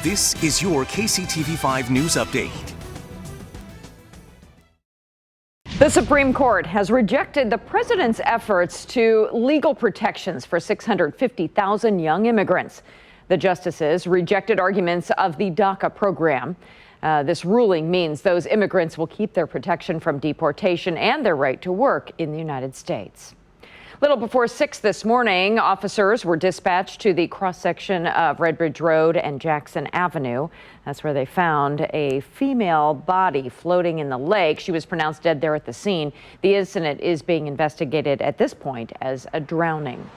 This is your KCTV5 News Update. The Supreme Court has rejected the president's efforts to legal protections for 650,000 young immigrants. The justices rejected arguments of the DACA program. This ruling means those immigrants will keep their protection from deportation and their right to work in the United States. Little before 6 this morning, officers were dispatched to the cross-section of Red Bridge Road and Jackson Avenue. That's where they found a female body floating in the lake. She was pronounced dead there at the scene. The incident is being investigated at this point as a drowning.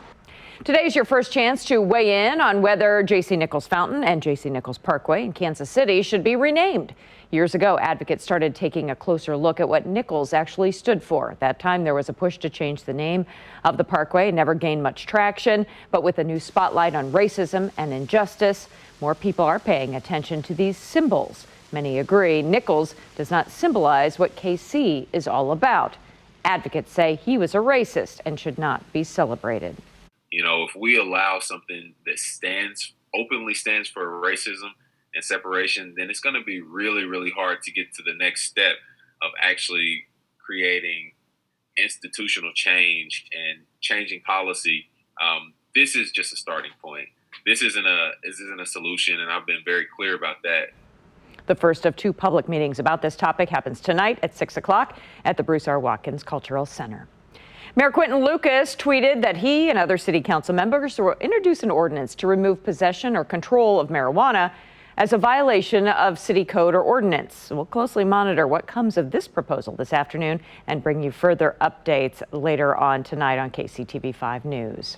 Today's your first chance to weigh in on whether J.C. Nichols Fountain and J.C. Nichols Parkway in Kansas City should be renamed. Years ago, advocates started taking a closer look at what Nichols actually stood for. At that time, there was a push to change the name of the parkway. It never gained much traction, but with a new spotlight on racism and injustice, more people are paying attention to these symbols. Many agree Nichols does not symbolize what KC is all about. Advocates say he was a racist and should not be celebrated. You know, if we allow something that openly stands for racism and separation, then it's going to be really, really hard to get to the next step of actually creating institutional change and changing policy. This is just a starting point. This isn't a solution, and I've been very clear about that. The first of two public meetings about this topic happens tonight at 6 o'clock at the Bruce R. Watkins Cultural Center. Mayor Quinton Lucas tweeted that he and other city council members will introduce an ordinance to remove possession or control of marijuana as a violation of city code or ordinance. We'll closely monitor what comes of this proposal this afternoon and bring you further updates later on tonight on KCTV5 News.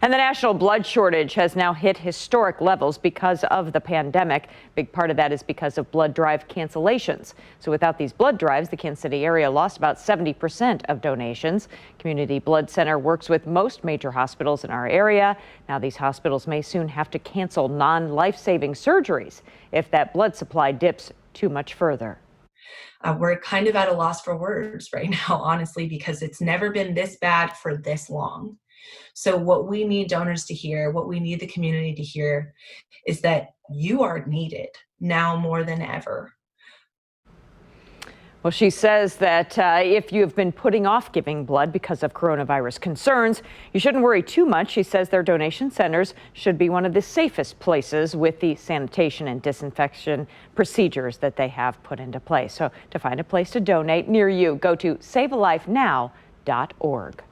And the national blood shortage has now hit historic levels because of the pandemic. Big part of that is because of blood drive cancellations. So without these blood drives, the Kansas City area lost about 70% of donations. Community Blood Center works with most major hospitals in our area. Now these hospitals may soon have to cancel non-life-saving surgeries if that blood supply dips too much further. We're kind of at a loss for words right now, honestly, because it's never been this bad for this long. So what we need donors to hear, what we need the community to hear, is that you are needed now more than ever. Well, she says that if you have been putting off giving blood because of coronavirus concerns, you shouldn't worry too much. She says their donation centers should be one of the safest places with the sanitation and disinfection procedures that they have put into place. So to find a place to donate near you, go to savealifenow.org.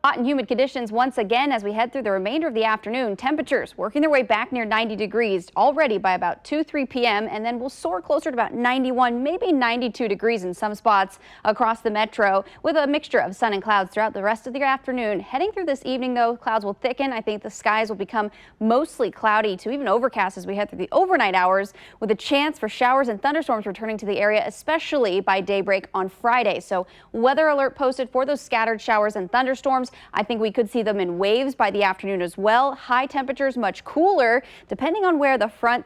Hot and humid conditions once again as we head through the remainder of the afternoon. Temperatures working their way back near 90 degrees already by about 2-3 p.m. and then we'll soar closer to about 91, maybe 92 degrees in some spots across the metro with a mixture of sun and clouds throughout the rest of the afternoon. Heading through this evening, though, clouds will thicken. I think the skies will become mostly cloudy to even overcast as we head through the overnight hours with a chance for showers and thunderstorms returning to the area, especially by daybreak on Friday. So weather alert posted for those scattered showers and thunderstorms. I think we could see them in waves by the afternoon as well. High temperatures much cooler depending on where the front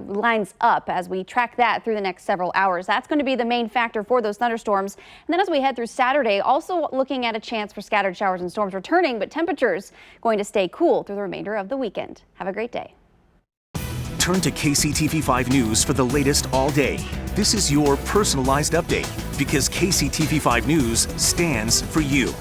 lines up as we track that through the next several hours. That's going to be the main factor for those thunderstorms. And then as we head through Saturday, also looking at a chance for scattered showers and storms returning, but temperatures going to stay cool through the remainder of the weekend. Have a great day. Turn to KCTV5 News for the latest all day. This is your personalized update because KCTV5 News stands for you.